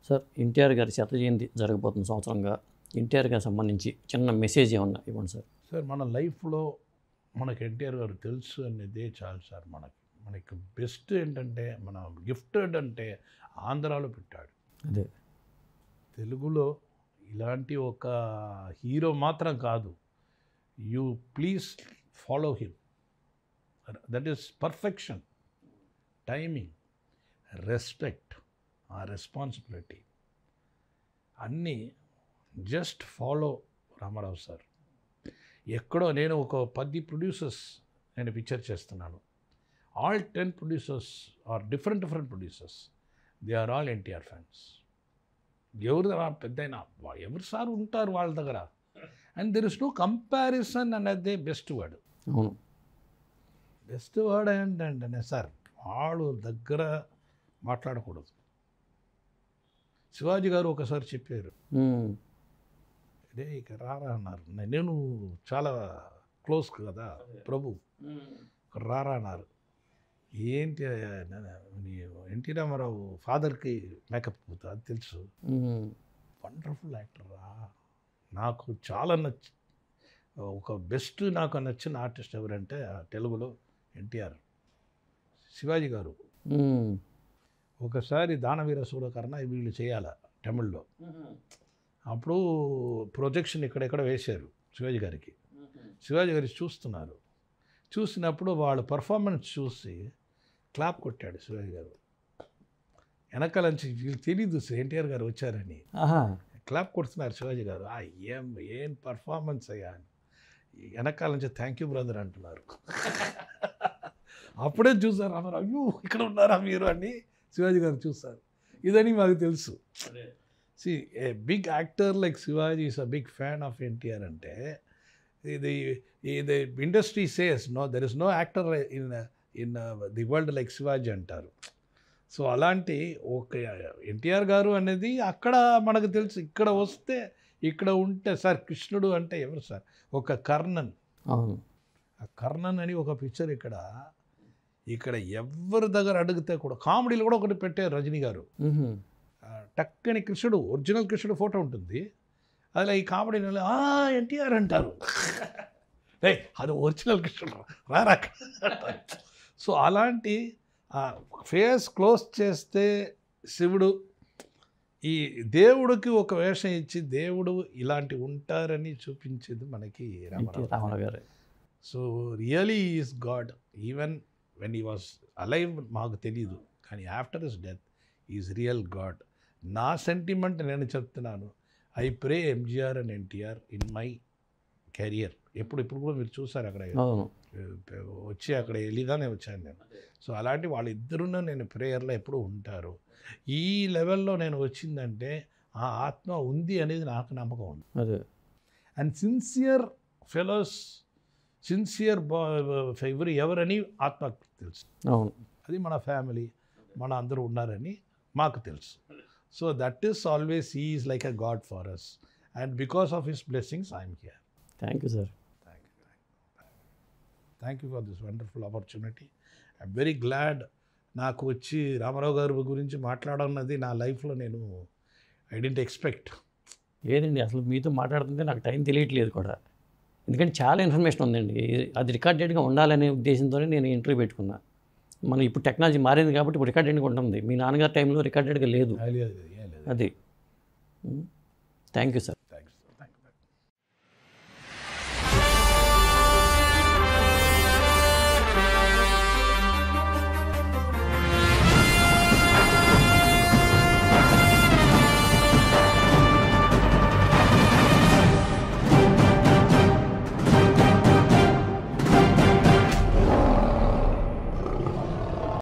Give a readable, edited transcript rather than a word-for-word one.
Sir NTR గారి శత జయంతి జరగబోతున్న సంవత్సరంగా ఎన్టీఆర్ గారికి సంబంధించి చిన్న మెసేజ్ ఏమన్నా ఇవ్వండి సార్. సార్ మన లైఫ్లో మనకి ఎన్టీఆర్ గారు తెలుసు అనేదే చాలు సార్. మనకి బెస్ట్ ఏంటంటే మన గిఫ్టెడ్ అంటే ఆంధ్రాలో పెట్టాడు. అదే తెలుగులో ఇలాంటి ఒక హీరో మాత్రం కాదు. You please follow him. That is perfection, timing, respect, ఆ రెస్పాన్సిబిలిటీ అన్నీ జస్ట్ ఫాలో రామారావు సార్. ఎక్కడో నేను ఒక 10 ప్రొడ్యూసర్స్ నేను పిక్చర్ చేస్తున్నాను. All 10 producers are different producers. They are all NTR fans. ఎవరు పెద్దయినా ఎవరు సార్ ఉంటారు వాళ్ళ దగ్గర. And there is no comparison అనేది బెస్ట్ వర్డ్. అవును, బెస్ట్ వర్డ్ ఏంటంటే సార్ వాళ్ళు దగ్గర మాట్లాడకూడదు. శివాజీ గారు ఒకసారి చెప్పారు, అదే ఇక రారా అన్నారు. నేను చాలా క్లోజ్ కదా ప్రభు, రారా అన్నారు. ఏంటి ఎన్టీ రామారావు ఫాదర్కి మేకప్ పోతా అది తెలుసు. వండర్ఫుల్ యాక్టర్ రా. నాకు చాలా ఒక బెస్ట్ నాకు నచ్చిన ఆర్టిస్ట్ ఎవరంటే తెలుగులో ఎన్టీఆర్. శివాజీ గారు ఒకసారి దానవీర సూరకర్ణ వీళ్ళు చేయాల తమిళ్లో. అప్పుడు ప్రొజెక్షన్ ఇక్కడెక్కడ వేశారు శివాజీ గారికి. శివాజీ గారి చూస్తున్నారు. చూసినప్పుడు వాళ్ళ పర్ఫార్మెన్స్ చూసి క్లాప్ కొట్టాడు శివాజీ గారు. వెనకాల నుంచి వీళ్ళు తెలీదు ఎన్టీఆర్ గారు వచ్చారని క్లాప్ కొడుతున్నారు శివాజీ గారు. ఏం పర్ఫార్మెన్స్ అయ్యా అని. వెనకాల నుంచి థ్యాంక్ యూ బ్రదర్ అంటున్నారు. అప్పుడే చూసారు అన్నారు, అయ్యో ఇక్కడ ఉన్నారా మీరు అని శివాజీ గారు చూస్తారు. ఇదని మాకు తెలుసు. See a big actor like Sivaji is a big fan of NTR అంటే ఇది industry says no there is no actor in the world like Sivaji అంటారు. సో అలాంటి ఒక ఎన్టీఆర్ గారు అనేది అక్కడ మనకు తెలుసు. ఇక్కడ వస్తే ఇక్కడ ఉంటే సార్ కృష్ణుడు అంటే ఎవరు సార్? ఒక కర్ణన్. అవును, ఆ కర్ణన్ అని ఒక పిక్చర్ ఇక్కడ ఎవరి దగ్గర అడిగితే కూడా కామెడీలో కూడా ఒకటి పెట్టారు రజనీ గారు. టక్కని కృష్ణుడు ఒరిజినల్ కృష్ణుడు ఫోటో ఉంటుంది. అలా ఈ కామెడీలో ఎన్టీఆర్ అంటారు. అది ఒరిజినల్ కృష్ణుడు రారా. సో అలాంటి ఫేస్ క్లోజ్ చేస్తే శివుడు ఈ దేవుడికి ఒక వేషం ఇచ్చి దేవుడు ఇలాంటి ఉంటారని చూపించేది మనకి రామారావు గారు. So really is God. Even when he was alive మాకు తెలియదు, కానీ after his death is real God. నా సెంటిమెంట్ నేను చెప్తున్నాను. I pray MGR and NTR in my career. ఇప్పుడు కూడా మీరు చూసారు అక్కడ వచ్చి అక్కడ వెళ్ళిగానే వచ్చాను నేను. సో అలాంటి వాళ్ళిద్దరూ నేను ప్రేయర్లో ఎప్పుడూ ఉంటారు. ఈ లెవెల్లో నేను వచ్చిందంటే ఆ ఆత్మ ఉంది అనేది నాకు నమ్మకం ఉంది. అదే అండ్ సిన్సియర్ ఫెలోస్, సిన్సియర్ ఎవరని ఆత్మకు తెలుసు. అవును, అది మన ఫ్యామిలీ మన అందరూ ఉన్నారని మాకు తెలుసు. So that is always he is like a god for us. And because of his blessings I'm here. Thank you sir. Thank you for this wonderful opportunity. I'm very glad. నాకు వచ్చి రామారావు గారి గురించి మాట్లాడన్నది నా లైఫ్లో నేను ఐ డెంట్ ఎక్స్పెక్ట్. లేదండి, అసలు మీతో మాట్లాడుతుంటే నాకు టైం తెలియట్లేదు కూడా. ఎందుకంటే చాలా ఇన్ఫర్మేషన్ ఉందండి. అది రికార్డెడ్గా ఉండాలనే ఉద్దేశంతోనే నేను ఇంటర్వ్యూ పెట్టుకున్నా. మనం ఇప్పుడు టెక్నాలజీ మారింది కాబట్టి ఇప్పుడు రికార్డెడ్గా ఉంటుంది. మీ నాన్నగారి టైంలో రికార్డెడ్గా లేదు. అది థ్యాంక్ యూ సార్.